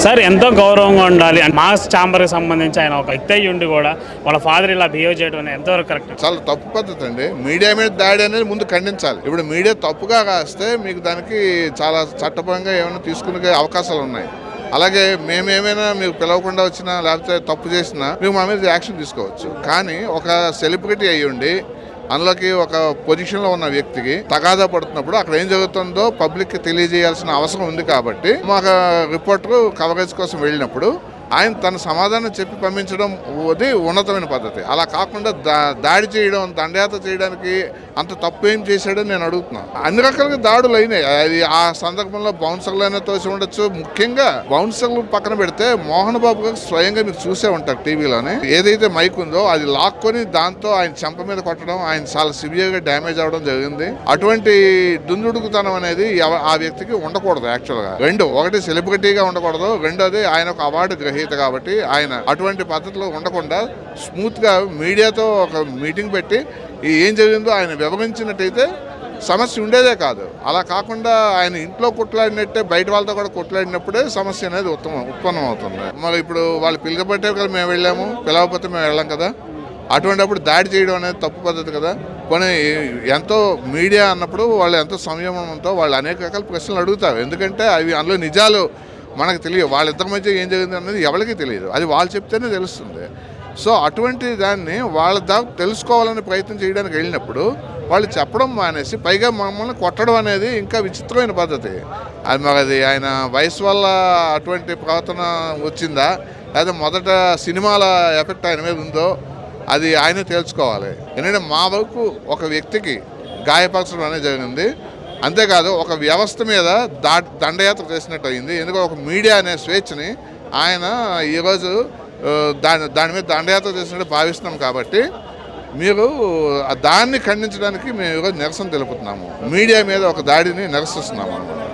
Sir ఎంతో గౌరవంగా ఉండాలి. మాస్ ఛాంబర్కి సంబంధించి ఆయన ఒక వ్యక్తి అయ్యి ఉండి కూడా వాళ్ళ ఫాదర్ ఇలా బిహేవ్ చేయడం అనేది ఎంతవరకు కరెక్ట్? చాలా తప్పు పద్ధతి అండి. మీడియా మీద దాడి అనేది ముందు ఖండించాలి. ఇప్పుడు మీడియా తప్పుగా కాస్తే మీకు దానికి చాలా చట్టపరంగా ఏమైనా తీసుకునే అవకాశాలు ఉన్నాయి. అలాగే మేమేమైనా మీకు పిలవకుండా వచ్చినా లేకపోతే తప్పు చేసినా మేము మా మీద యాక్షన్ తీసుకోవచ్చు. కానీ ఒక సెలబ్రిటీ అయ్యి ఉండి అందులోకి ఒక పొజిషన్లో ఉన్న వ్యక్తికి తగాదా పడుతున్నప్పుడు అక్కడ ఏం జరుగుతుందో పబ్లిక్కి తెలియజేయాల్సిన అవసరం ఉంది. కాబట్టి మాకు రిపోర్టర్ కవరేజ్ కోసం వెళ్ళినప్పుడు ఆయన తన సమాధానం చెప్పి పంపించడం అది ఉన్నతమైన పద్ధతి. అలా కాకుండా దాడి చేయడం, దండయాత్ర చేయడానికి అంత తప్పు ఏం చేశాడని నేను అడుగుతున్నాను. అన్ని రకాలుగా దాడులు అయినాయి. అది ఆ సందర్భంలో బౌన్సర్లు అయినా తోసి ఉండొచ్చు. ముఖ్యంగా బౌన్సర్లు పక్కన పెడితే మోహన్ బాబు గారు స్వయంగా మీరు చూసే ఉంటారు టీవీలోనే, ఏదైతే మైక్ ఉందో అది లాక్కొని దాంతో ఆయన చెంప మీద కొట్టడం, ఆయన చాలా సివియర్గా డ్యామేజ్ అవడం జరిగింది. అటువంటి దుందుడుకుతనం అనేది ఆ వ్యక్తికి ఉండకూడదు. యాక్చువల్గా ఒకటి సెలబ్రిటీగా ఉండకూడదు, రెండోది ఆయన ఒక అవార్డు గ్రహీత కాబట్టి ఆయన అటువంటి పద్ధతిలో ఉండకుండా స్మూత్ గా మీడియాతో ఒక మీటింగ్ పెట్టి ఏం జరిగిందో ఆయన వివరించినట్టయితే సమస్య ఉండేదే కాదు. అలా కాకుండా ఆయన ఇంట్లో కొట్లాడినట్టే బయట వాళ్ళతో కూడా కొట్లాడినప్పుడే సమస్య అనేది ఉత్పన్నం అవుతుంది. మరి ఇప్పుడు వాళ్ళు పిలవబట్టే కదా మేము వెళ్ళాము, పిలవకపోతే మేము వెళ్ళాం కదా. అటువంటిప్పుడు దాడి చేయడం అనేది తప్పు పద్ధతి కదా. కొన్ని ఎంతో మీడియా అన్నప్పుడు వాళ్ళు ఎంతో సంయమనంతో వాళ్ళు అనేక రకాల ప్రశ్నలు అడుగుతారు. ఎందుకంటే అవి అందులో నిజాలు మనకు తెలియదు. వాళ్ళిద్దరి మధ్య ఏం జరిగింది అనేది ఎవరికి తెలియదు. అది వాళ్ళు చెప్తేనే తెలుస్తుంది. సో అటువంటి దాన్ని వాళ్ళ దాకా తెలుసుకోవాలని ప్రయత్నం చేయడానికి వెళ్ళినప్పుడు వాళ్ళు చెప్పడం మానేసి పైగా మమ్మల్ని కొట్టడం అనేది ఇంకా విచిత్రమైన పద్ధతి. అది మరి ఆయన వయసు వల్ల అటువంటి ప్రవర్తన వచ్చిందా లేదా మొదట సినిమాల ఎఫెక్ట్ ఆయన మీద ఉందో అది ఆయనే తేల్చుకోవాలి. ఎందుకంటే మా వరకు ఒక వ్యక్తికి గాయపరచడం అనేది జరిగింది. అంతేకాదు ఒక వ్యవస్థ మీద దండయాత్ర చేసినట్టు అయింది. ఎందుకంటే ఒక మీడియా అనే స్వేచ్ఛని ఆయన ఈరోజు దాని మీద దండయాత్ర చేసినట్టు భావిస్తున్నాం. కాబట్టి మీరు దాన్ని ఖండించడానికి మేము ఈరోజు నిరసన తెలుపుతున్నాము. మీడియా మీద ఒక దాడిని నిరసిస్తున్నాము అన్నమాట.